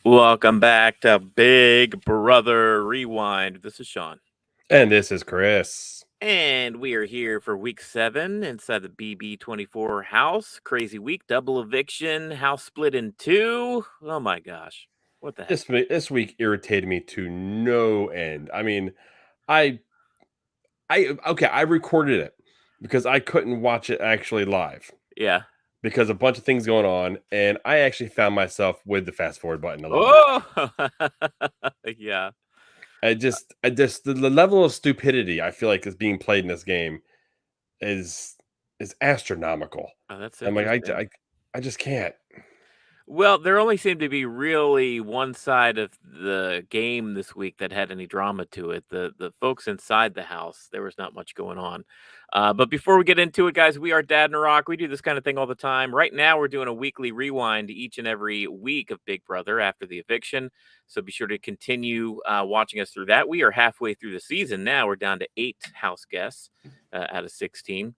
Welcome back to Big Brother Rewind. This is Sean. And this is Chris. And we are here for week 7 inside the BB24 house. Crazy week, double eviction, house split in two. Oh my gosh. What the heck? This week irritated me to no end. I mean, I I recorded it because I couldn't watch it actually live Yeah. because a bunch of things going on, and I actually found myself with the fast forward button a little bit. Oh, yeah. The level of stupidity I feel like is being played in this game is astronomical. Oh, that's I'm like, interesting. I just can't. Well, there only seemed to be really one side of the game this week that had any drama to it. The folks inside the house, there was not much going on. But before we get into it, guys, we are Dad and Rock. We do this kind of thing all the time. Right now, we're doing a weekly rewind each and every week of Big Brother after the eviction. So be sure to continue watching us through that. We are halfway through the season now. We're down to 8 house guests out of 16.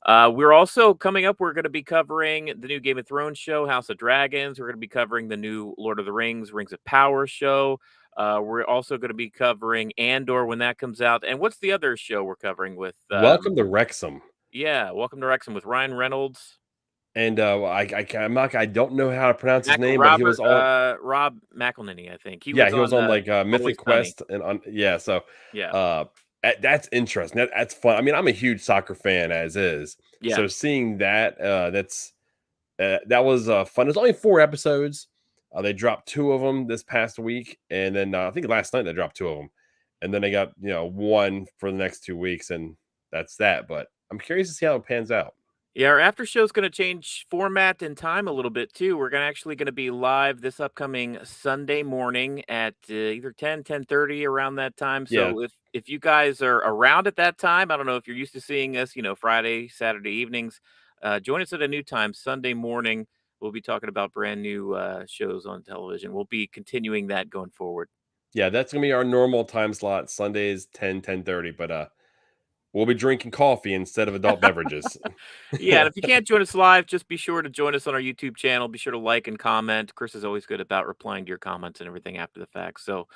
We're also coming up. We're going to be covering the new Game of Thrones show, House of Dragons. We're going to be covering the new Lord of the Rings, Rings of Power show. We're also going to be covering Andor when that comes out. And what's the other show we're covering with? Welcome to Wrexham. Yeah, Welcome to Wrexham with Ryan Reynolds. And I don't know how to pronounce his name, but he was on. Rob McElhenney, I think. He was on like Always Mythic Sunny. Quest and on so Yeah. that's interesting. That's fun. I mean, I'm a huge soccer fan as is. Yeah. So seeing that that was fun. There's only 4 episodes. They dropped 2 of them this past week, and then I think last night they dropped 2 of them, and then they got one for the next 2 weeks, and that's that. But I'm curious to see how it pans out. Yeah, our after show is going to change format and time a little bit too. We're going to be live this upcoming Sunday morning at either 10:30 around that time. Yeah, So if you guys are around at that time, I don't know if you're used to seeing us, Friday, Saturday evenings, join us at a new time Sunday morning. We'll be talking about brand new shows on television. We'll be continuing that going forward. yeah, that's gonna be our normal time slot. Sundays 10:30, but we'll be drinking coffee instead of adult beverages. Yeah, and if you can't join us live, just be sure to join us on our YouTube channel. Be sure to like and comment. Chris is always good about replying to your comments and everything after the fact. So,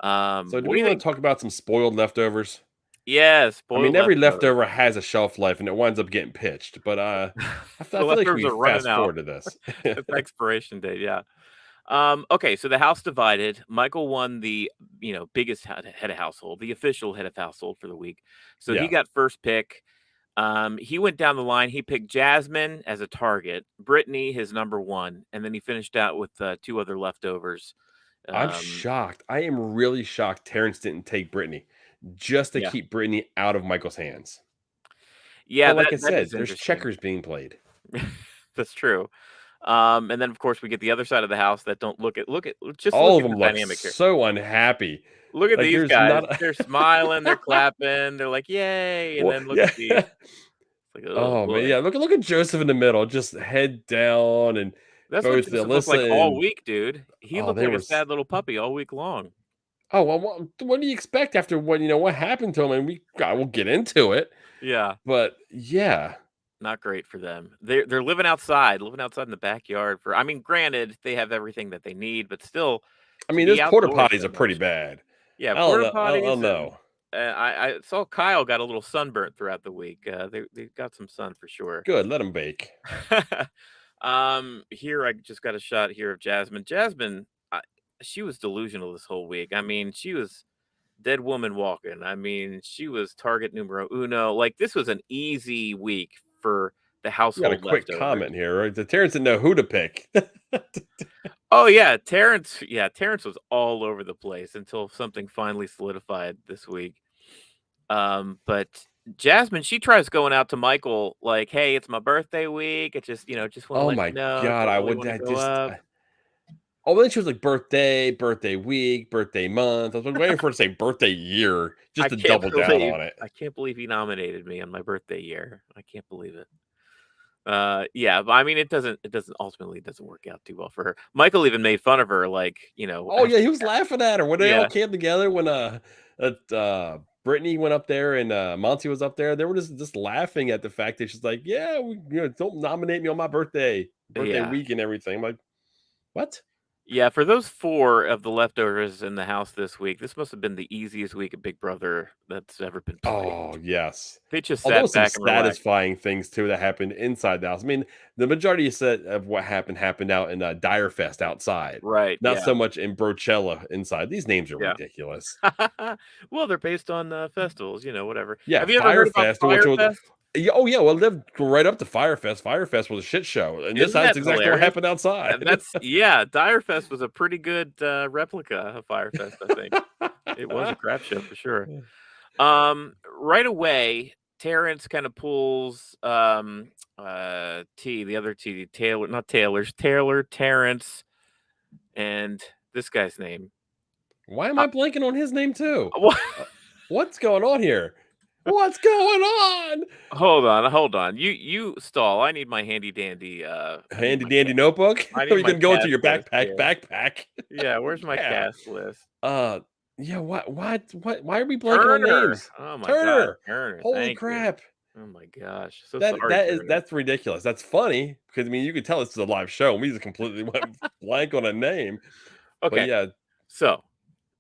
So do what do we you want think? to talk about some spoiled leftovers? Yeah, I mean, spoiled every leftovers. leftover has a shelf life and it winds up getting pitched, but I The feel like leftovers we are running fast out. forward to this. It's expiration date. Yeah. Okay, so the house divided. Michael won the biggest head of household, the official head of household for the week. So he Yeah, got first pick. He went down the line. He picked Jasmine as a target, Brittany his number one, and then he finished out with 2 other leftovers. I'm Um, shocked. I am really shocked Terrance didn't take Brittany just to yeah, keep Brittany out of Michael's hands. yeah, But like I that said, is there's interesting. checkers being played. That's true. And then of course we get the other side of the house that don't just look All of at the them look dynamic here. so unhappy. Look at Like these there's guys. not a They're smiling, they're clapping, they're like, "Yay!" And well, then look yeah. at the like, oh Oh man, boy. yeah. Look at Joseph in the middle, just head down, and That's what both Joseph looked like Alyssa all and week, dude. He oh, looked they like were. a sad little puppy all week long. Oh well, what do you expect after what happened to him? And we'll get into it, Yeah. but yeah, Not great for them. They're living outside in the backyard for I mean, granted, they have everything that they need, but still I to mean be those porta outdoors potties so are pretty much. bad. Yeah, I don't porta know. I don't potties and know. I saw Kyle got a little sunburnt throughout the week. They got some sun for sure. Good, let them bake. Here I just got a shot here of Jasmine. Jasmine, she was delusional this whole week. I mean, she was dead woman walking. I mean, she was target numero uno. Like this was an easy week for the We got a household quick leftovers. comment here, right? The Terrence didn't know who to pick. Oh yeah, Terrance. Yeah, Terrance was all over the place until something finally solidified this week. But Jasmine, she tries going out to Michael like, "Hey, it's my birthday week. I just want to Oh let you my know. god, Don't I really would want to I go just up." oh then she was like birthday week, birthday month. I was waiting for her to say birthday year I just to can't double down believe on it. I can't believe he nominated me on my birthday year. I can't believe it. Yeah, but I mean, it doesn't work out too well for her. Michael even made fun of her, like, Oh yeah, he was laughing at her when they all yeah, came together when Brittany went up there and Monty was up there. They were just laughing at the fact that she's like, yeah, don't nominate me on my birthday yeah. week and everything. I'm like, what? Yeah, for those 4 of the leftovers in the house this week, this must have been the easiest week of Big Brother that's ever been played. Oh, yes. They just Although sat some back and relaxed. satisfying things too that happened inside the house. I mean, the majority of what happened out in Dyre Fest outside, Right, not yeah, so much in Brochella inside. These names are yeah. ridiculous. Well, they're based on, festivals, whatever. Yeah, Have you ever heard Fire about Fest, which Fyre was Fest? yeah, oh yeah, well, lived right up to Fire Fest. Fire Fest was a shit show, and this Isn't house that exactly what hilarious? happened outside. And that's yeah, Dyre Fest was a pretty good, replica of Fyre Fest, I think. It was a crap show for sure. Right away, Terrance kinda pulls, the other T, Taylor not Taylor's, Taylor, Terrance, and this guy's name. Why am Uh, I blanking on his name too? what? Uh, what's going on here? What's going on? Hold on. You stall. I need my handy dandy, Handy dandy notebook? I Are need you my gonna go into cast your list backpack? here. Backpack? Yeah, where's my Yeah. cast list? Uh, yeah. What? Why are we blanking on Turner. names? Oh my god, Turner. Turner, Holy thank you. crap! Oh my gosh. So That sorry, that is Turner. that's ridiculous. That's funny because I mean you could tell this is a live show and we just completely went blank on a name. But Okay, yeah, so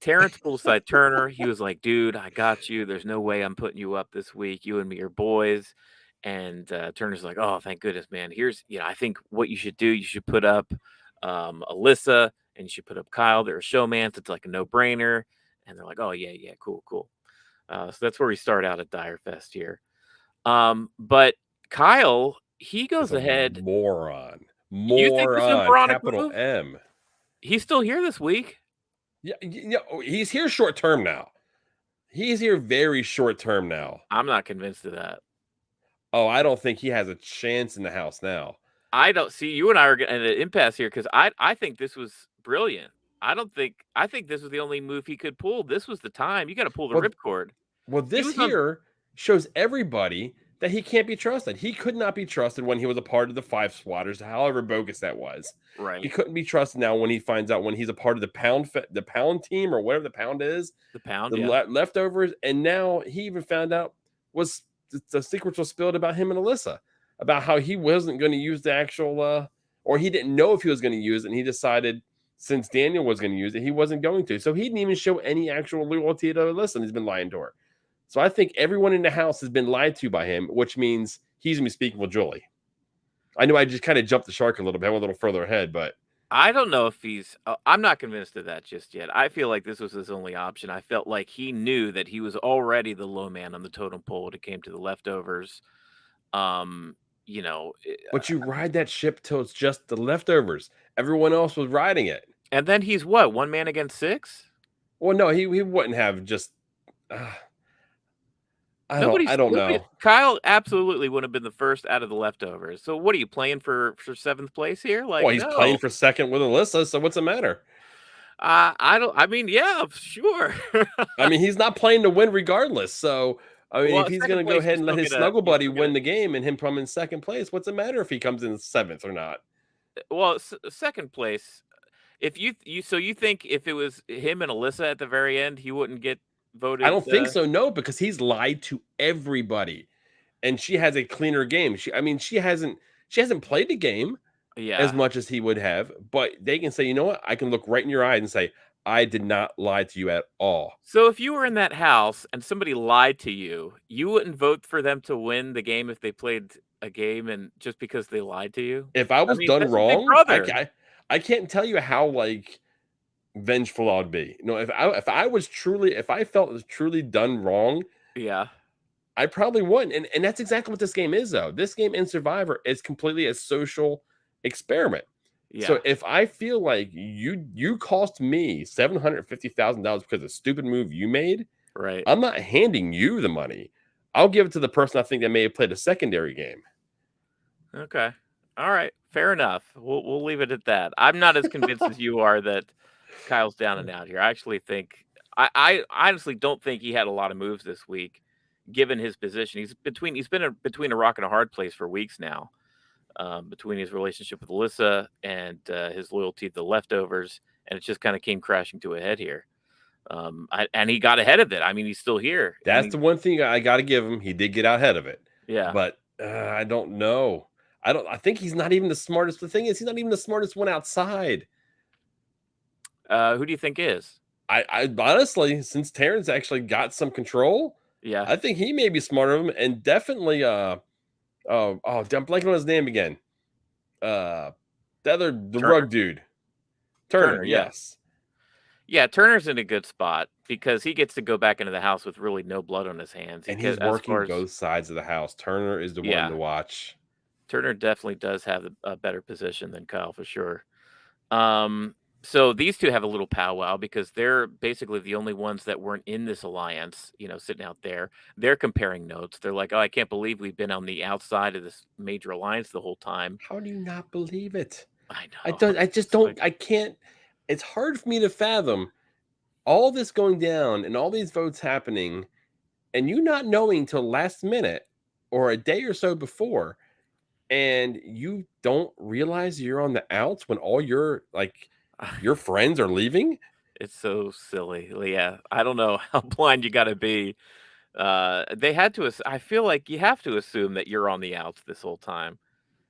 Terrence pulled aside Turner. He was like, "Dude, I got you. There's no way I'm putting you up this week. You and me are boys." And Turner's like, "Oh, thank goodness, man. I think what you should do. You should put up Alyssa, and you should put up Kyle. They're a showmance. It's like a no brainer." And they're like, "Oh yeah, yeah, cool, cool." So that's where we start out at Dyre Fest here. But Kyle, he is goes a ahead. moron. You think this is a Moron. moronic Capital move? M. He's still here this week. Yeah, yeah. He's here short term now. He's here very short term now. I'm not convinced of that. Oh, I don't think he has a chance in the house now. I don't see you and I are at an impasse here because I think this was brilliant. I think this was the only move he could pull. This was the time. You got to pull the Well, ripcord. Well, He this was on here shows everybody that he can't be trusted. He could not be trusted when he was a part of the five swatters, however bogus that was. He right. couldn't be trusted now when he finds out when he's a part of the pound team or whatever the pound is, The pound, the yeah. leftovers. And now he even found out was the secrets were spilled about him and Alyssa about how he wasn't going to use the actual, or he didn't know if he was going to use it. And he decided since Daniel was going to use it, he wasn't going to. So he didn't even show any actual loyalty to Alyssa. And he's been lying to her. So I think everyone in the house has been lied to by him, which means he's gonna be speaking with Julie. I know I just kind of jumped the shark a little bit. I went a little further ahead, but I don't know if he's. I'm not convinced of that just yet. I feel like this was his only option. I felt like he knew that he was already the low man on the totem pole when it came to the leftovers. Um, you know, but you ride that ship till it's just the leftovers. Everyone else was riding it. and then he's what, one man against six? Well, no, he wouldn't have just. Uh, I don't Nobody. know. Kyle absolutely would have been the first out of the leftovers. So what are you playing for seventh place here? Like Well, he's playing no. for second with Alyssa, so what's the matter? I don't. I mean, yeah, sure. I mean, he's not playing to win regardless. So I mean, if Well, he's second gonna go place, ahead and let his snuggle you buddy still get win a the game and him come in second place, what's the matter if he comes in seventh or not? well, second place. If you think if it was him and Alyssa at the very end, he wouldn't get I voted. don't think so, no, because he's lied to everybody, and she has a cleaner game. I mean, she hasn't played the game as Yeah. much as he would have, but they can say, you know what? I can look right in your eyes and say, I did not lie to you at all. So if you were in that house and somebody lied to you, you wouldn't vote for them to win the game if they played a game and just because they lied to you? If I I was mean, done this is Big wrong, Brother. I can't tell you how like vengeful I'd be. You know, if I felt it was truly done wrong, Yeah. I probably wouldn't. And that's exactly what this game is, though. This game in Survivor is completely a social experiment. So Yeah. if I feel like you cost me $750,000 because of a stupid move you made, Right. I'm not handing you the money. I'll give it to the person I think that may have played a secondary game. Okay. All right. Fair enough. We'll leave it at that. I'm not as convinced as you are that Kyle's down and out here. I actually think I honestly don't think he had a lot of moves this week, given his position. He's been between a rock and a hard place for weeks now. Between his relationship with Alyssa and his loyalty to the leftovers, and it just kind of came crashing to a head here. And he got ahead of it. I mean, he's still here, and That's the one thing I got to give him. He did get out ahead of it, yeah. but I don't know. I think he's not even the smartest. The thing is, he's not even the smartest one outside. Who do you think is? I honestly, since Terrance actually got some control, Yeah, I think he may be smarter than him, and definitely I'm blanking on his name again. Uh the Turner. rug dude. Turner, Turner, yeah. yes. Yeah, Turner's in a good spot because he gets to go back into the house with really no blood on his hands. He And could he's as working far as both sides of the house. Turner is the one to yeah, watch. Turner definitely does have a better position than Kyle for sure. Um, so these 2 have a little powwow because they're basically the only ones that weren't in this alliance, sitting out there. They're comparing notes. They're like, "Oh, I can't believe we've been on the outside of this major alliance the whole time." How do you not believe it? I I know. don't I just It's don't like I can't it's hard for me to fathom all this going down and all these votes happening and you not knowing till last minute or a day or so before and you don't realize you're on the outs when all your friends are leaving. it's so silly. Yeah, I don't know how blind you gotta be. They had to I feel like you have to assume that you're on the outs this whole time.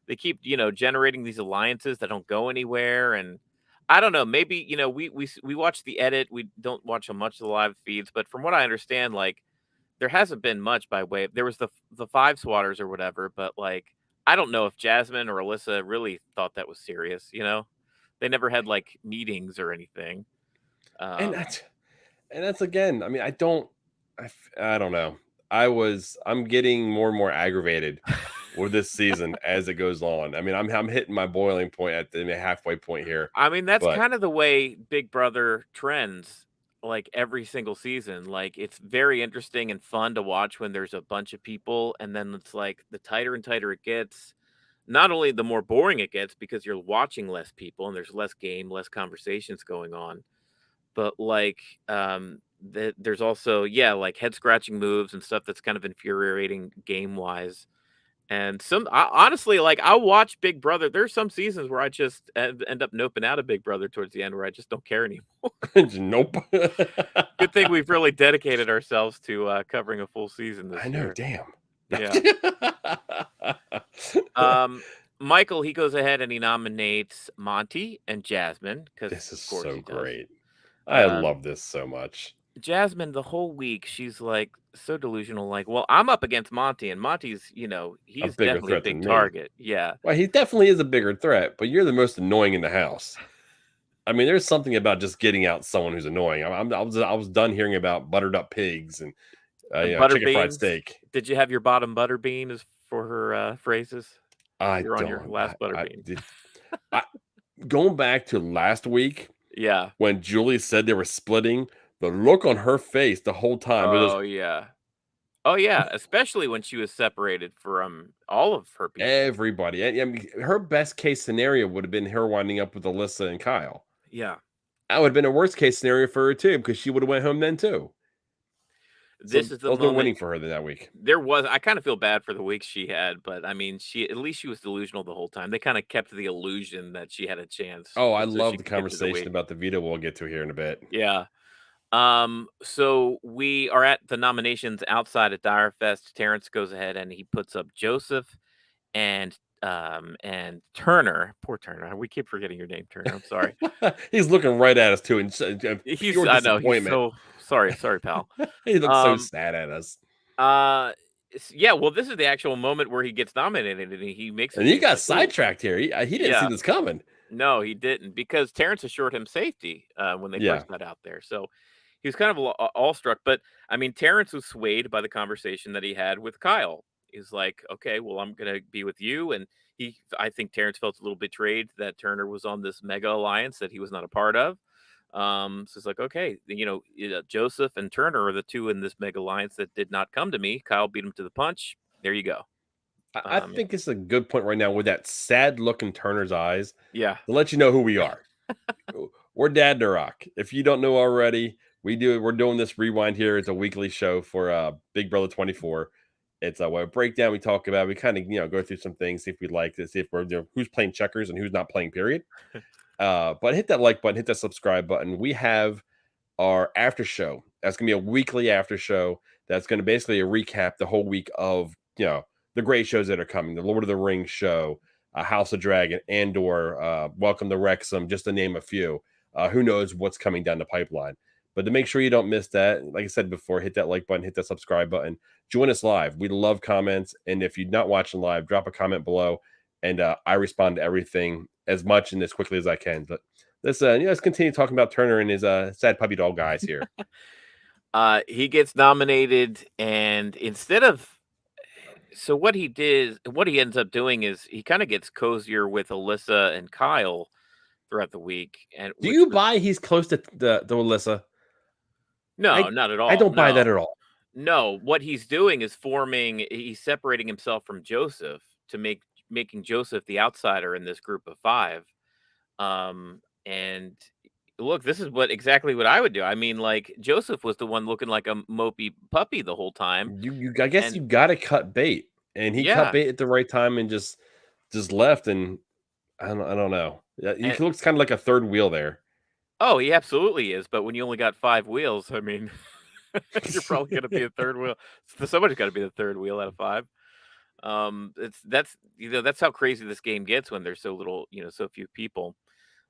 They keep, generating these alliances that don't go anywhere, and I don't know, maybe, we watch the edit, we don't watch much of the live feeds, but from what I understand, like, there hasn't been much by way of there was the 5 swatters or whatever, but, like, I don't know if Jasmine or Alyssa really thought that was serious, you know? They never had, like, meetings or anything. And Um, that's again, I mean, I don't know. I'm getting more and more aggravated with this season as it goes on. I mean, I'm hitting my boiling point at the halfway point here, I mean, that's but kind of the way Big Brother trends, like, every single season. Like, it's very interesting and fun to watch when there's a bunch of people, and then it's like the tighter and tighter it gets, not only the more boring it gets because you're watching less people and there's less game, less conversations going on, but, like, there's also, yeah, like, head scratching moves and stuff that's kind of infuriating game-wise. And honestly, like, I'll watch Big Brother. There's some seasons where I just end up noping out of Big Brother towards the end where I just don't care anymore. nope. Good thing we've really dedicated ourselves to, covering a full season I this know, year. damn. Yeah. Um, Michael, he goes ahead and he nominates Monty and Jasmine because, This is of course, so he does. great. I Um, love this so much. Jasmine, the whole week, she's, like, so delusional, like, "Well, I'm up against Monty, and Monty's, A he's bigger definitely a threat big than me. target." Yeah. Well, he definitely is a bigger threat, but you're the most annoying in the house. I mean, there's something about just getting out someone who's annoying. I was done hearing about buttered up pigs and And butter chicken fried beans? steak. Did you have your bottom butter bean as for her, phrases? I You're on your don't. last butter I bean. did. I Going back to last week Yeah. when Julie said they were splitting, the look on her face the whole time was just Oh, yeah. Oh, yeah, especially when she was separated from all of her people. everybody. I mean, her best case scenario would have been her winding up with Alyssa and Kyle. Yeah. That would have been a worst case scenario for her too, because she would have went home then too. This So is the ultimate winning moment for her that week. I kinda feel bad for the week she had, but, I mean, at least she was delusional the whole time. They kinda kept the illusion that she had a chance Oh, I just so love she the could get through the conversation week. about the veto we'll get to here in a bit. Yeah. So we are at the nominations outside at Dyre Fest. Terrance goes ahead and he puts up Joseph and Turner. Poor Turner. We keep forgetting your name, Turner. I'm sorry. He's looking right at us too in He's pure I know, he's disappointment. so sorry, pal. He looks so Um sad at us. uh yeah, well, this is the actual moment where he gets nominated and he makes a And he face got like, "Ooh, sidetracked here. He didn't see yeah." this coming. No, he didn't because Terrence assured him safety when they Yeah. first got out there. So he was kind of awestruck. But I mean, Terrence was swayed by the conversation that he had with Kyle. He's like, okay, well, I'm gonna be with you, and I think Terrence felt a little betrayed that Turner was on this mega alliance that he was not a part of. So it's like, okay, Joseph and Turner are the 2 in this mega alliance that did not come to me. Kyle beat him to the punch. There you go. I Um, think it's a good point right now with that sad look in Turner's eyes yeah, to let you know who we are. We're Dad to Rock. If you don't know already, we're doing this rewind here. It's a weekly show for Big Brother 24. It's a breakdown we talk about. We kind of go through some things, see if we like this, see if we're who's playing checkers and who's not playing, period. But hit that like button, hit that subscribe button. We have our after show. That's gonna be a weekly after show. That's gonna basically recap the whole week of the great shows that are coming. The Lord of the Rings show, House of Dragon, Andor, Welcome to Wrexham, just to name a few. Who knows what's coming down the pipeline? But to make sure you don't miss that, like I said before, hit that like button, hit that subscribe button, join us live. We love comments, and if you're not watching live, drop a comment below, and I respond to everything as much and as quickly as I can. But let's continue talking about Turner and his sad puppy dog guys here. He gets nominated, and instead of so what he ends up doing is he kind of gets cozier with Alyssa and Kyle throughout the week, and Do which you was buy he's close to the Alyssa? no, I not at I all. don't buy that No, at all. no. What he's doing is he's separating himself from Joseph to making Joseph the outsider in this group of five. And look, this is exactly what I would do. I mean, like Joseph was the one looking like a mopey puppy the whole time, You I guess and you gotta cut bait, and he cut yeah, bait at the right time and just left, and I don't know. Yeah, he and looks kinda like a third wheel there. oh, he absolutely is. But when you only got five wheels, I mean, you're probably going to be a third wheel. Somebody's got to be the third wheel out of five. That's that's how crazy this game gets when there's so little, so few people.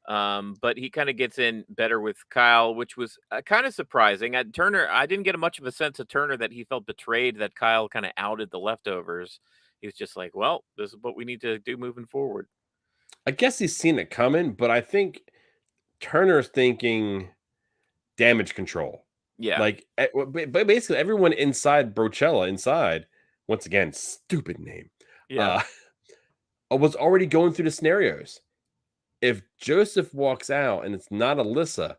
But he kind of gets in better with Kyle, which was kind of surprising. Turner, I didn't get much of a sense of Turner that he felt betrayed that Kyle kind of outed the leftovers. He was just like, well, this is what we need to do moving forward. I guess he's seen it coming, but I think Turner's thinking damage control. Yeah. Like, but basically everyone inside Brochella, once again, stupid name, Yeah. uh, was already going through the scenarios. If Joseph walks out and it's not Alyssa,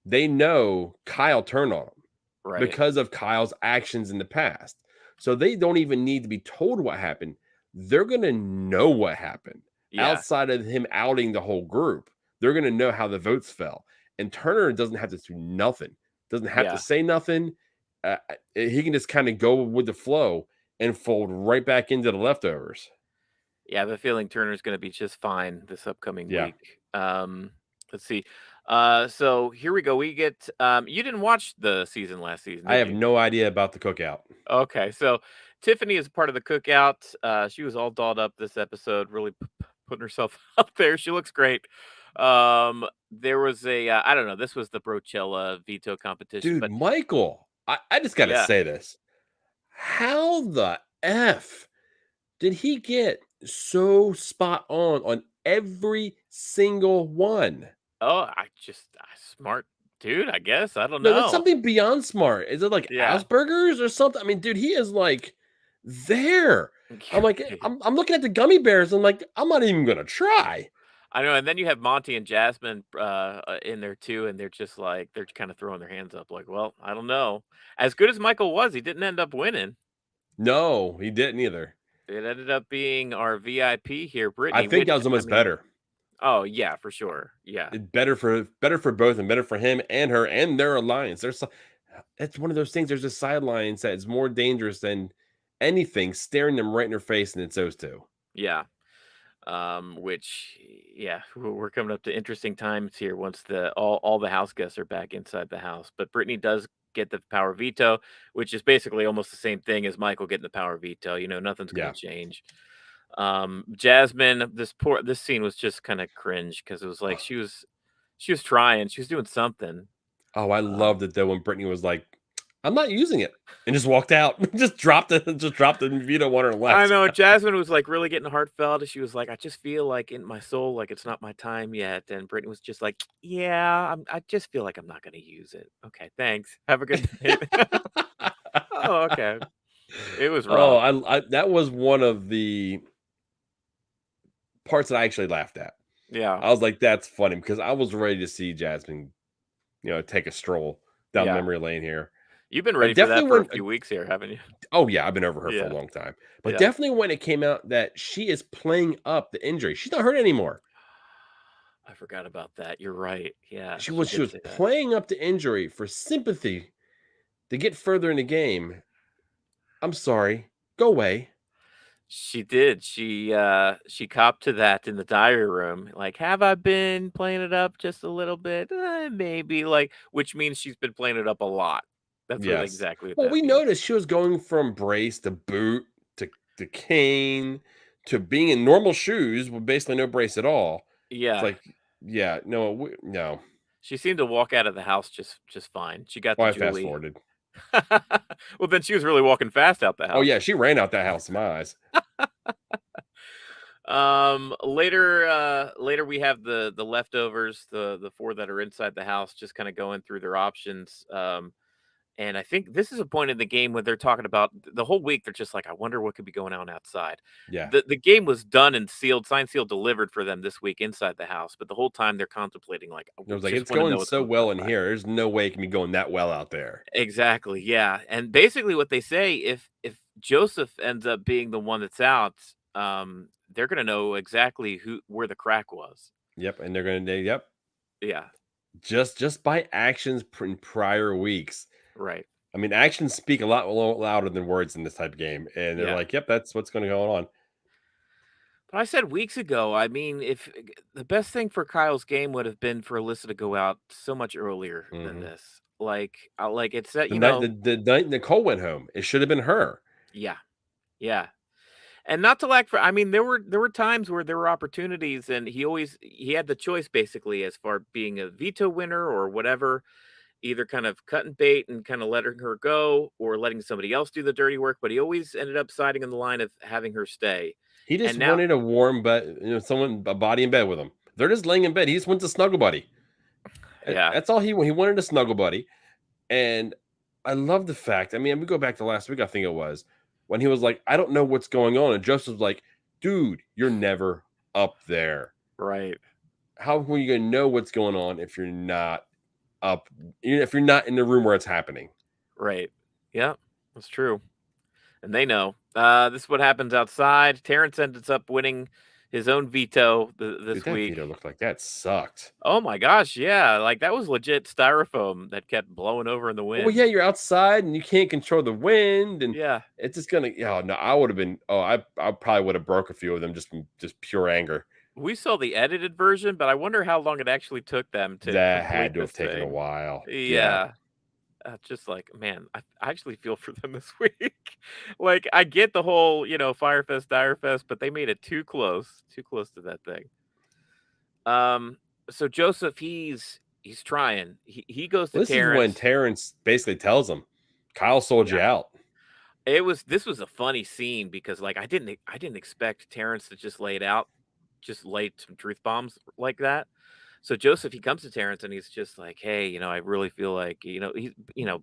they know Kyle turned on him Right. because of Kyle's actions in the past. So they don't even need to be told what happened. They're going to know what happened Yeah. outside of him outing the whole group. They're going to know how the votes fell. And Turner doesn't have to do nothing, doesn't have to Yeah. say nothing. He can just kind of go with the flow and fold right back into the leftovers. Yeah, I have a feeling Turner's gonna be just fine this upcoming Yeah. week. Let's see. So here we go. We get you didn't watch the season last season, I did have you? no idea about the cookout. Okay, so Tiffany is part of the cookout. She was all dolled up this episode, really putting herself out there. She looks great. There was I don't know, this was the Brochella veto competition, Dude, but Michael, I just got to yeah. say this. How the F did he get so spot on every single one? Oh, smart dude, I guess. I don't No, that's know. something beyond smart. Is it like Yeah. Asperger's or something? I mean, dude, he is like there. I'm like, I'm looking at the gummy bears. I'm like, I'm not even gonna try. I know, and then you have Monty and Jasmine in there too, and they're just like they're kind of throwing their hands up, like, "Well, I don't know." As good as Michael was, he didn't end up winning. No, he didn't either. It ended up being our VIP here, I Brittany. think that Which was I almost mean, better. oh yeah, for sure, yeah, Better for both, and better for him and her and their alliance. It's one of those things. There's a sidelines that is more dangerous than anything staring them right in their face, and it's those two. yeah. Which yeah, we're coming up to interesting times here once the all the house guests are back inside the house. But Brittany does get the power veto, which is basically almost the same thing as Michael getting the power veto. Nothing's going Yeah. to change. Jasmine, this scene was just kind of cringe because it was like she was trying, she was doing something. Oh, I Um, loved it though when Brittany was like, "I'm not using it," and just walked out, just dropped it, and Vito on her I left. know Jasmine was like really getting heartfelt. She was like, I just feel like in my soul, like it's not my time yet. And Brittany was just like, yeah, I just feel like I'm not going to use it. Okay, thanks. Have a good night. Oh, okay. It was Oh, rough. that was one of the parts that I actually laughed at. Yeah. I was like, "That's funny," because I was ready to see Jasmine, take a stroll down Yeah. memory lane here. You've been ready for that Definitely for a when few weeks here, haven't you? oh yeah, I've been over her for a Yeah. long time, but Yeah. definitely when it came out that she is playing up the injury, she's not hurt anymore. I forgot about that. You're right. Yeah, She she was she did was say that. playing up the injury for sympathy to get further in the game. I'm sorry, go away. She did. She copped to that in the diary room. Like, have I been playing it up just a little bit? Maybe like which means she's been playing it up a lot. That's what Yes. exactly what Well, that we means. noticed she was going from brace to boot to cane to being in normal shoes with basically no brace at all. It's Yeah. like, yeah, no, no. She seemed to walk out of the house just fine. She got Oh, to I fast Julie. forwarded. Well, then she was really walking fast out the Oh house. yeah, she ran out that house in my eyes. Later we have the leftovers, the 4 that are inside the house just kinda going through their options. And I think this is a point in the game where they're talking about the whole week, they're just like, "I wonder what could be going on outside." Yeah. The game was done and sealed, signed, sealed, delivered for them this week inside the house, but the whole time they're contemplating like, It "We was like, just it's wanna going know what's so going on well in outside." here. There's no way it can be going that well out there. Exactly, yeah, and basically what they say, if Joseph ends up being the one that's out, they're gonna know exactly who where the crack was. Yep. And they're gonna yep. Yeah, Just by actions in prior weeks. right, I mean, actions speak a lot louder than words in this type of game. And they're yeah. like, yep, that's what's gonna go on. But I said weeks ago, I mean, if the best thing for Kyle's game would have been for Alyssa to go out so much earlier than Hmm. this. Like it's that, The night Nicole went home, it should have been her. yeah, yeah. And not to lack for I mean, there were times where there were opportunities and he had the choice basically as far being a veto winner or whatever, either kind of cutting bait and kind of letting her go or letting somebody else do the dirty work, but he always ended up siding on the line of having her stay. He just And now wanted a warm bed, someone a body in bed with him. They're just laying in bed. He just wants a snuggle buddy. yeah, That's all he wanted, a snuggle buddy. And I love the fact, I mean, we go back to last week, I think it was, when he was like, I don't know what's going on. And Joseph was like, dude, you're never up there. right, How are you going to know what's going on if you're not up, if you're not in the room where it's happening? right. Yeah, that's true. And they know. This is what happens outside. Terrance ends up winning his own veto Dude, this that week. veto looked like that sucked. Oh my gosh, yeah, like that was legit styrofoam that kept blowing over in the Well, yeah, wind. you're outside and you can't control the wind, and Yeah, it's just gonna. Oh no, I would have been. Oh, I probably would have broke a few of them just from just pure anger. we saw the edited version, but I wonder how long it actually took them to That complete had to this have taken a thing. while. Yeah, Yeah, just like man, I actually feel for them this week. Like I get the whole Fire Fest, Dire Fest, but they made it too close to that thing. Um, so Joseph, he's trying. He goes to this is when Terrance. Terrence basically tells him, "Kyle sold Yeah. you out." This was a funny scene because like I didn't expect Terrance to just lay it out, just lay some truth bombs like that. So Joseph, he comes to Terrance and he's just like, "Hey, I really feel like, he's,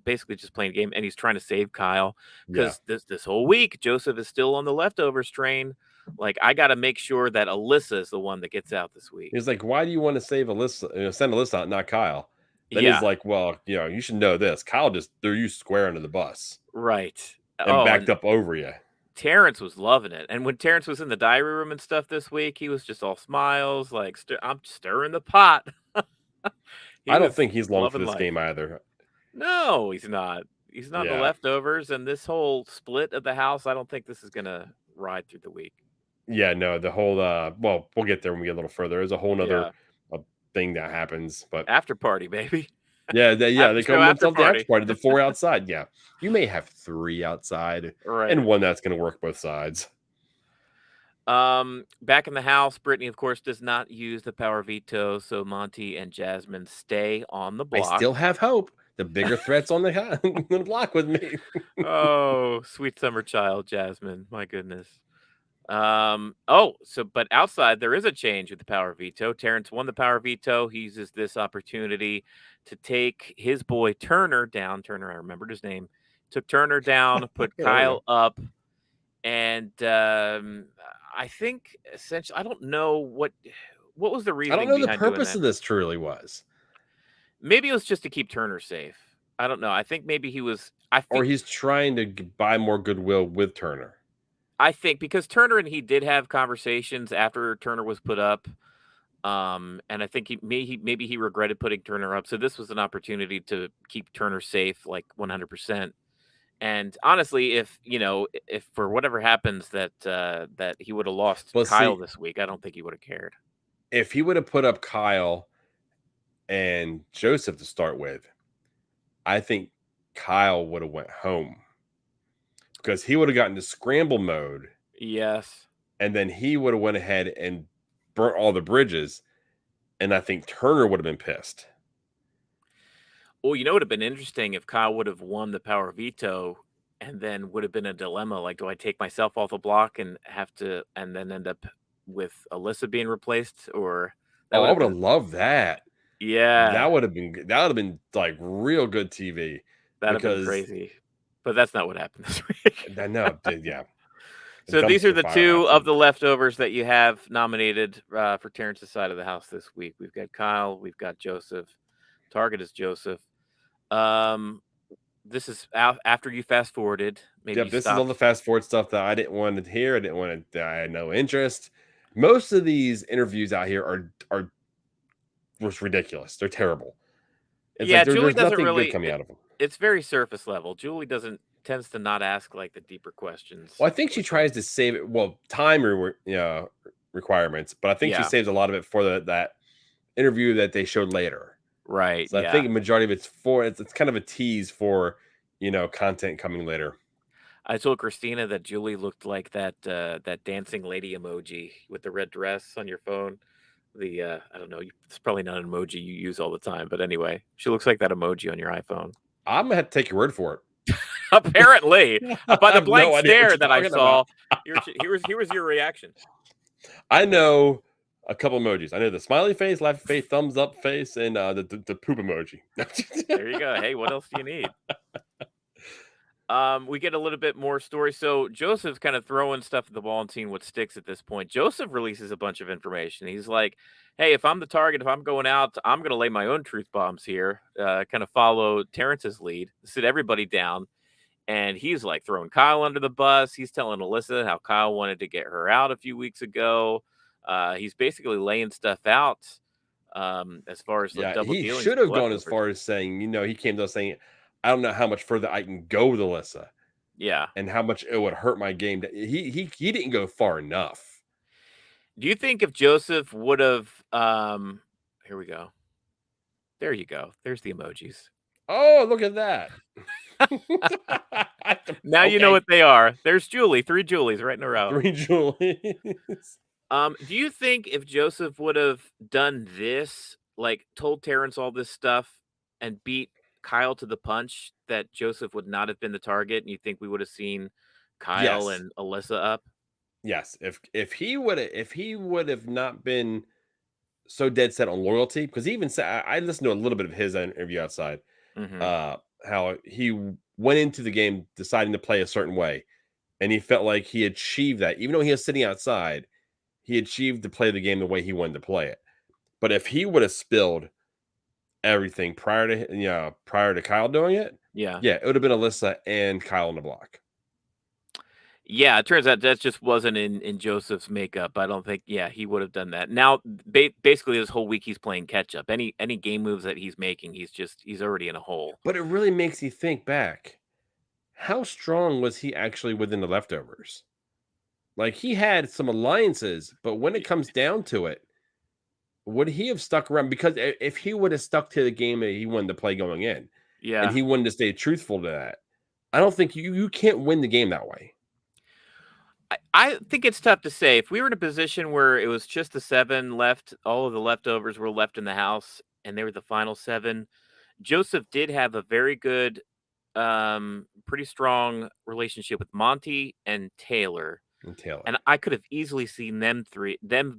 basically just playing a game and he's trying to save Kyle Yeah, because this whole week Joseph is still on the leftovers train. Like I got to make sure that Alyssa is the one that gets out this week." he's like, "Why do you want to save Alyssa? Send Alyssa out, not Kyle?" Then he's Yeah, like, "Well, you should know this. Kyle just threw you square under the bus right. and Oh, backed and up over you." Terrance was loving it, and when Terrance was in the diary room and stuff this week, he was just all smiles, like, "I'm stirring the pot." He I don't was think he's long for loving this life. game either. No, he's not. He's not in the Yeah, leftovers, and this whole split of the house, I don't think this is gonna ride through the week. yeah, no, the whole well, we'll get there when we get a little further. There's a whole nother Yeah. uh, thing that happens, but After party, baby. yeah, After they show, come after themselves the after party. party, the four outside. Yeah, you may have three outside and Right. one that's going to work both sides. Back in the house, Brittany, of course, does not use the power veto, so Monty and Jasmine stay on the I block. still have hope. The bigger threats on the on the block with me. Oh, sweet summer child, Jasmine. My goodness. Oh, so but outside there is a change with the power veto. Terrance won the power veto. He uses this opportunity to take his boy Turner down. Turner, I remembered his name. Took Turner down, put There we go. Kyle up, and I think essentially I don't know what was the I don't reasoning know the behind doing purpose that. of this truly was, Maybe it was just to keep Turner safe. I don't know. I think maybe he was. or he's trying to buy more goodwill with Turner. I think because Turner and he did have conversations after Turner was put up. And I think maybe he regretted putting Turner up. So this was an opportunity to keep Turner safe, like 100%. And honestly, if for whatever happens that he would have lost But Kyle see, this week, I don't think he would have cared. if he would have put up Kyle and Joseph to start with, I think Kyle would have went home because he would have gotten to scramble mode, Yes. and then he would have went ahead and burnt all the bridges, and I think Turner would have been pissed. Well, you know, it would have been interesting if Kyle would have won the power veto and then would have been a dilemma. Like, do I take myself off the block and have to, and then end up with Alyssa being replaced? Or that Oh, would I have would have been, loved that. yeah, That would have been like real good TV that'd have been because crazy. But that's not what happened this week. I know, yeah, a So these are dumpster the fire two of happened. the leftovers that you have nominated for Terrance's side of the house this week. We've got Kyle, we've got Joseph. Target is Joseph. Um, this is after you fast forwarded. Maybe Yep, you this is all the stopped. fast forward stuff that I didn't want to hear. I didn't want to. I had no interest. Most of these interviews out here are just ridiculous. They're terrible. It's like Yeah, Julie there's doesn't nothing good really. coming out of them. It's very surface level. Julie doesn't tends to not ask like the deeper questions Well, I think she with them. tries to save it. Well, requirements, but I think she Yeah, saves a lot of it for that interview that they showed later. right. So I Yeah, think a majority of it's kind of a tease for content coming later. I told Christina that Julie looked like that dancing lady emoji with the red dress on your phone. The I don't know. It's probably not an emoji you use all the time, but anyway, she looks like that emoji on your iPhone. I'm gonna have to take your word for Apparently, it. by I the have blank no idea what stare you're that I talking about. saw, here was your reaction. I know a couple emojis. I know the smiley face, laughing face, thumbs up face, and the poop emoji. There you go. Hey, what else do you need? We get a little bit more story. So Joseph's kind of throwing stuff at the wall and seeing what sticks at this point. Joseph releases a bunch of information. He's like, "Hey, if I'm the target, if I'm going out, I'm going to lay my own truth bombs here. Kind of follow Terrance's lead, sit everybody down." And he's like throwing Kyle under the bus. He's telling Alyssa how Kyle wanted to get her out a few weeks ago. He's basically laying stuff out as far as the Yeah, double he dealings should with the have gone as leftovers. far as saying, he came to us saying, I don't know how much further I can go with Alyssa Yeah. and how much it would hurt my game. He didn't go far enough. Do you think if Joseph would have here we go. There you go. There's the emojis. Oh, look at that. Now you know Okay. what they are. There's Julie, 3 Julies right in a row. Three Julies. Do you think if Joseph would have done this, like told Terrance all this stuff and beat Kyle to the punch, that Joseph would not have been the target, and you think we would have seen Kyle Yes. and Alyssa up? Yes. If he would have not been so dead set on loyalty, because he even said I listened to a little bit of his interview outside, Mhm. uh, how he went into the game deciding to play a certain way, and he felt like he achieved that. Even though he was sitting outside, he achieved to play the game the way he wanted to play it. But if he would have spilled everything prior to Kyle doing it, Yeah. yeah, it would have been Alyssa and Kyle on the block. Yeah, it turns out that just wasn't in Joseph's makeup. I don't think he would have done that. Now, basically this whole week he's playing catch up. Any game moves that he's making, he's already in a hole. But it really makes you think back. How strong was he actually within the leftovers? Like he had some alliances, but when it Y comes down to it, would he have stuck around? Because if he would have stuck to the game that he wanted to play going in, and yeah. he wanted to stay truthful to that, I don't think you can't win the game that way. I think it's tough to say. If we were in a position where it was just the 7 left, all of the leftovers were left in the house, and they were the final 7, Joseph did have a very good, pretty strong relationship with Monty and Taylor, And Taylor. and I could have easily seen them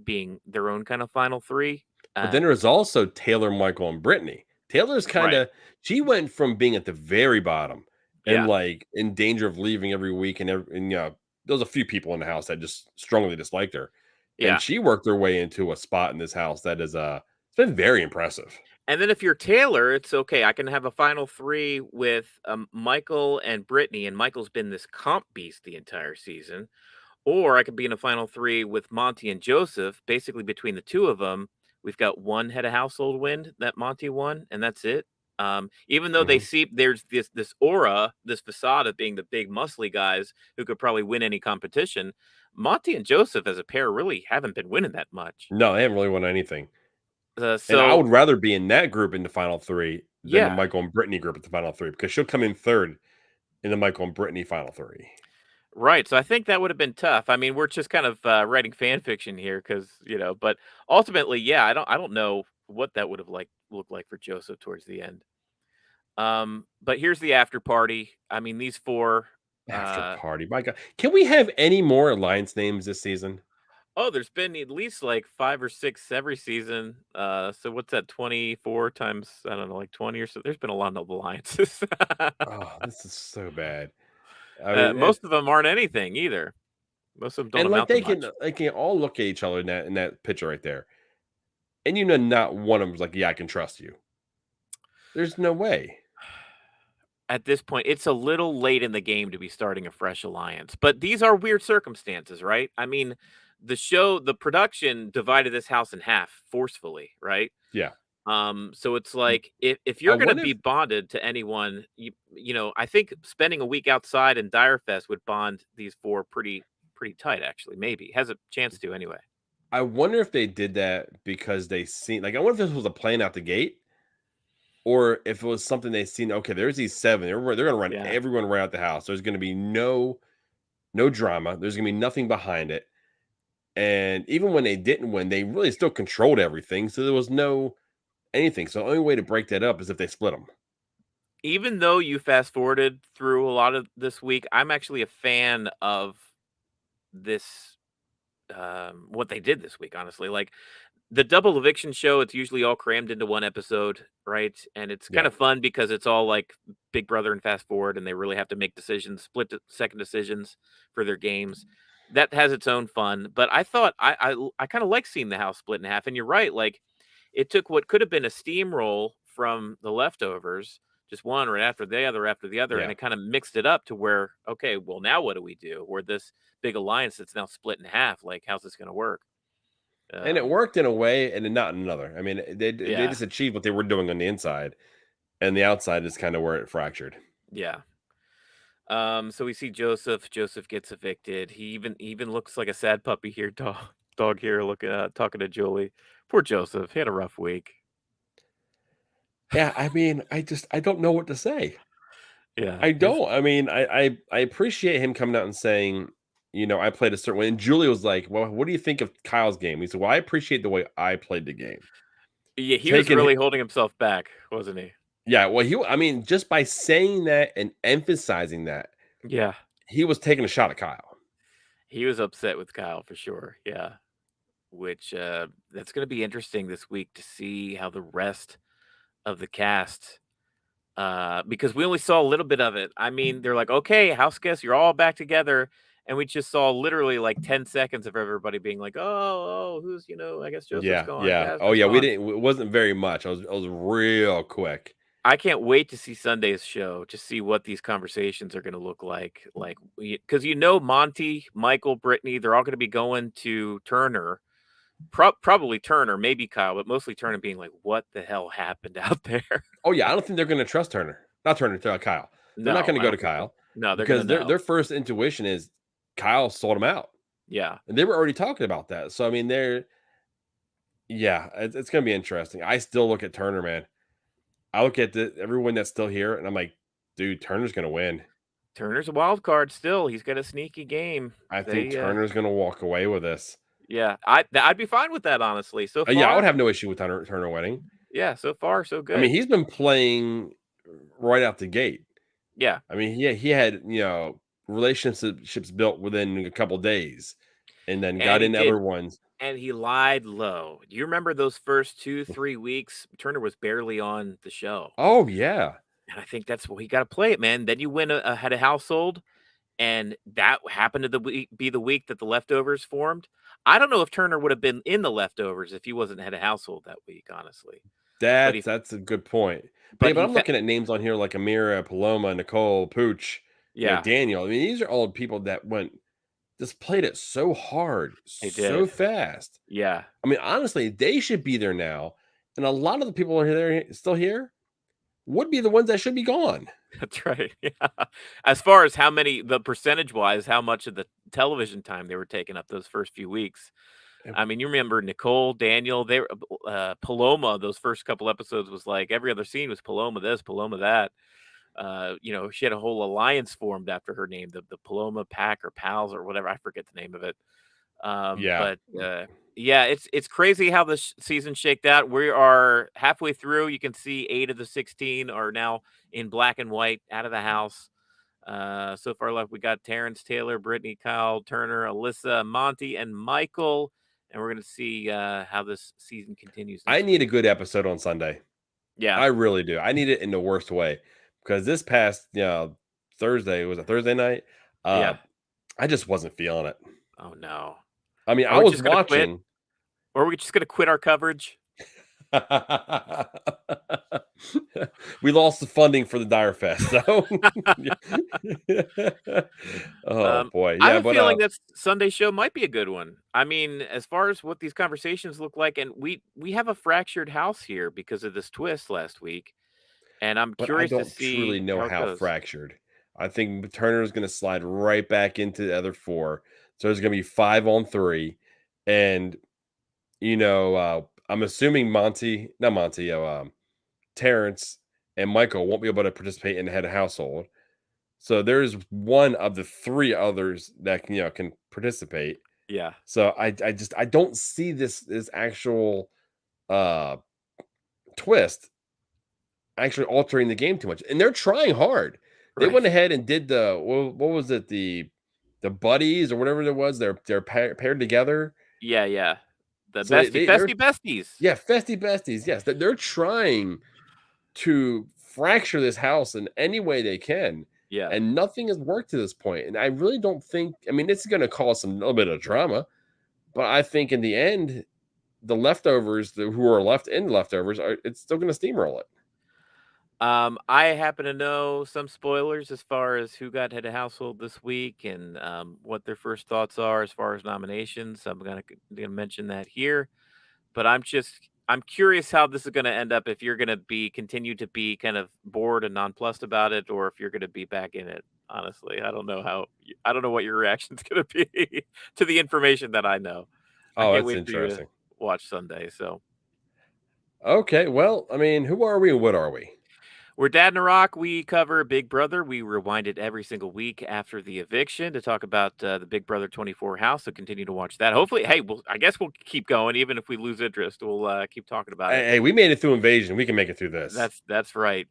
being their own kind of final 3. But then Uh, there's also Taylor, Michael, and Brittany. Taylor's right. she went from being at the very bottom and Yeah. like in danger of leaving every week, and there was a few people in the house that just strongly disliked her, and Yeah. she worked her way into a spot in this house that is it's been very impressive. And then if you're Taylor, it's okay. I can have a final 3 with, Michael and Brittany, and Michael's been this comp beast the entire season. Or I could be in a final 3 with Monty and Joseph. Basically, between the 2 of them, we've got 1 head of household win that Monty won, and that's it. Even though they Mhm. see there's this aura, this facade of being the big muscly guys who could probably win any competition, Monty and Joseph as a pair really haven't been winning that much. No, they haven't really won anything. And I So would rather be in that group in the final three than the yeah, Michael and Brittany group at the final three because she'll come in third in the Michael and Brittany final three. right. So I think that would have been tough. I mean, we're just kind of writing fan fiction here because but ultimately, yeah, I don't know what that would have looked like for Joseph towards the end. But here's the after party. I mean, these 4, After uh party, my god. Can we have any more alliance names this season? oh, there's been at least, like, 5 or 6 every season. So what's that, 24 times, I don't know, like, 20 or so? There's been a lot of alliances. Oh, this is so bad. I mean, Most of them aren't anything either. Most of them don't and like amount to much. they can all look at each other in that picture right there, and you know, not one of them's like, "Yeah, I can trust you." There's no way. At this point, it's a little late in the game to be starting a fresh alliance, but these are weird circumstances, right? I mean, the production divided this house in half forcefully, right? Yeah. So it's like if I you're gonna wonder be if bonded to anyone, I think spending a week outside in Dyre Fest would bond these 4 pretty tight, actually, maybe. Has a chance to anyway. they did that because they seen like I wonder if this was a plan out the gate or if it was something they seen. Okay, there's these 7. They're gonna run Yeah. everyone right out the house. There's gonna be no drama. There's gonna be nothing behind it. And even when they didn't win, they really still controlled everything. So there was no anything. So the only way to break that up is if they split them. Even though you fast forwarded through a lot of this week, I'm actually a fan of this, what they did this week, honestly. Like, the double eviction show, it's usually all crammed into one episode, right? And it's kind Yeah. of fun because it's all like Big Brother and Fast Forward, and they really have to make decisions, second decisions for their games. That has its own fun. But I thought I kind of like seeing the house split in half. And you're right, like it took what could have been a steamroll from the leftovers, just one right after the other, and Yeah. it kind of mixed it up to where, okay, well now what do we do? Where this big alliance that's now split in half, like how's this going to work? And it Um, worked in a way and then not in another. I mean, they yeah, just achieved what they were doing on the inside, and the outside is kind of where it fractured. yeah. So we see Joseph. Joseph gets evicted. He even looks like a sad puppy here. Dog here, looking talking to Julie. Poor Joseph. He had a rough week. Yeah, I mean, I don't know what to say. Yeah, I his don't. I mean, I appreciate him coming out and saying, I played a certain way. And Julie was like, "Well, what do you think of Kyle's game?" He said, "Well, I appreciate the way I played the game." Yeah, he was Taking really it, holding himself back, wasn't he? yeah. Well, I mean, just by saying that and emphasizing that, Yeah, he was taking a shot at Kyle. he was upset with Kyle for sure. Yeah, which that's going to be interesting this week to see how the rest of the cast, because we only saw a little bit of it. I mean, they're like, "Okay, house guests, you're all back together," and we just saw literally like 10 seconds of everybody being like, "Oh, who's I guess Joseph's Yeah, gone, yeah. Oh, Jasmine's yeah. We gone." didn't. It wasn't very much. I was real quick. I can't wait to see Sunday's show to see what these conversations are going to look like because Monty, Michael, Brittany, they're all going to be going to Turner. Probably Turner, maybe Kyle, but mostly Turner being like, "What the hell happened out there?" Oh yeah, I don't think they're going to trust Turner. Not Turner, Kyle. They're not No, going to I go to don't think so. Kyle No, they're gonna because know. their first intuition is Kyle sold him out, Yeah. and they were already talking about that. So I mean, yeah, it's going to be interesting. I still look at Turner, man. I look at everyone that's still here, and I'm like, dude, Turner's going to win. Turner's a wild card still. He's got a sneaky game. I think They Turner's going to walk away with this. yeah, I'd be fine with that honestly. So Yeah, I would far, have no issue with Turner winning. yeah, so far so I mean, good. he's been playing right out the gate. Yeah. I mean, he had relationships built within a couple days, and then And got he into did other ones. and he lied low. Do you remember those first 2, 3 weeks? Turner was barely on the show. Oh yeah, And I think that's what he gotta play it, man. Then you win a head of household, and that happened to be the week that the leftovers formed. I don't know if Turner would have been in the leftovers if he wasn't head of household that week, honestly. But he that's a good point. But yeah, but but he I'm fa looking at names on here like Amira, Paloma, Nicole, Pooch, yeah, Daniel. I mean, these are all people that just played it so hard, he so did. fast. Yeah, I mean, honestly, they should be there now, and a lot of the people who are there still here would be the ones that should be gone. that's right. Yeah. As far as the percentage-wise, how much of the television time they were taking up those first few weeks. And- I mean, you remember Nicole, Daniel, they were Paloma, those first couple episodes was like every other scene was Paloma this, Paloma that. She had a whole alliance formed after her name, the Paloma Pack or Pals or whatever. I forget the name of it. Yeah. But yeah, it's crazy how this season shaked out. We are halfway through. You can see 8 of the 16 are now in black and white out of the house. So far left, we got Terrance, Taylor, Brittany, Kyle, Turner, Alyssa, Monty, and Michael. And we're gonna see how this season continues I next need a week. good episode on Sunday. Yeah, I really do. I need it in the worst way because this past, Thursday was a Thursday night. Uh, yeah. I just wasn't feeling it. Oh no. I mean, Are I we was just gonna quit? watching. Or are we just gonna quit our coverage? We lost the funding for the Dyre Fest, so oh boy, I yeah, have a but feeling that Sunday show might be a good one. I mean, as far as what these conversations look like, and we have a fractured house here because of this twist last week, and I'm but I curious to don't truly see know how it how goes. fractured. I think Turner's going to slide right back into the other four, so there's going to be 5 on 3, and I'm assuming not Monty, Terrance and Michael won't be able to participate in the head of household. So there's one of the three others that can participate. Yeah, So I don't see this actual uh twist actually altering the game too much. And they're trying hard. They went right. ahead and did what was it, the buddies or whatever there was, they're paired together. Yeah, yeah. The So they're bestie besties. yeah, festy besties. Yes, they're trying to fracture this house in any way they can. Yeah. And nothing has worked to this point. And I really don't think, I mean, it's going to cause some little bit of drama, but I think in the end, the leftovers, who are left in leftovers, it's still going to steamroll it. I happen to know some spoilers as far as who got head of household this week and what their first thoughts are as far as nominations. I'm gonna mention that here. But I'm curious how this is gonna end up, if you're gonna be continue to be kind of bored and nonplussed about it, or if you're gonna be back in it, honestly. I don't know what your reaction's gonna be to the information that I know. I Oh, can't that's wait for you to interesting. watch Sunday, so Okay. Well, I mean, who are we and what are we? we're Dad in a Rock. We cover Big Brother. We rewind it every single week after the eviction to talk about the Big Brother 24 house. So continue to watch that. Hopefully, hey, I guess we'll keep going. Even if we lose interest, we'll keep talking about it. Hey, we made it through Invasion. We can make it through this. That's right.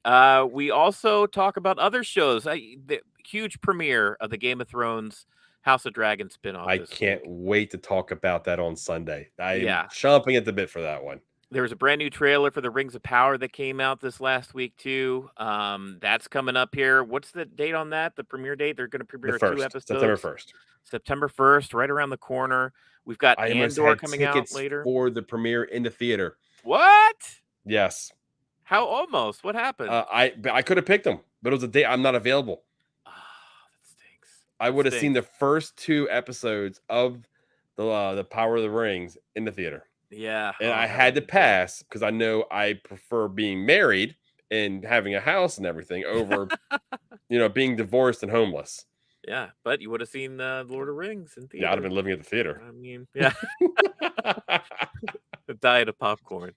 We also talk about other shows. The huge premiere of the Game of Thrones House of Dragon spinoff I this can't week. wait to talk about that on Sunday. I am Yeah, chomping at the bit for that one. there was a brand new trailer for the Rings of Power that came out this last week too. That's coming up here. What's the date on that? The premiere date? They're going to The premiere two first, September episodes. 1st. September 1st, right around the corner. We've got I almost Andor had coming out tickets later. for the premiere in the theater. What? Yes. How almost? What happened? I could have picked them, but it was a day I'm not available. Ah, that stinks. I That would have seen stinks. the first 2 episodes of the Power of the Rings in the theater, Yeah. and Oh, I that would had have to been good. pass because I know I prefer being married and having a house and everything over, being divorced and homeless. Yeah, but you would have seen Lord of the Rings in Yeah, I'd have theater. been living at the theater. I mean, yeah, a diet of popcorn.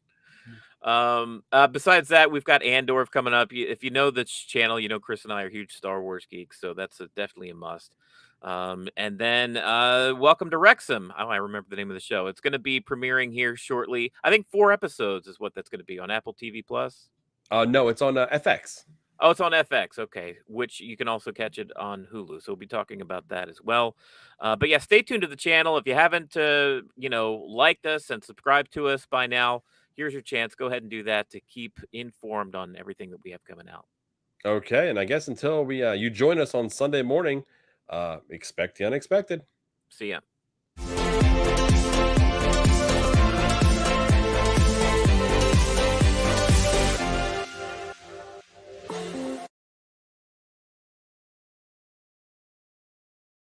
Besides that, we've got Andor coming up. If you know this channel, you know Chris and I are huge Star Wars geeks, so that's definitely a must. And then Welcome to Wrexham. Oh, I remember the name of the show. It's going to be premiering here shortly. I think 4 episodes is what that's going to be on Apple TV Plus. No, it's on FX. Oh, it's on FX. Okay, which you can also catch it on Hulu. So we'll be talking about that as well. But yeah, stay tuned to the channel. If you haven't, liked us and subscribed to us by now, here's your chance. Go ahead and do that to keep informed on everything that we have coming out. Okay, and I guess until we you join us on Sunday morning, expect the unexpected. See ya.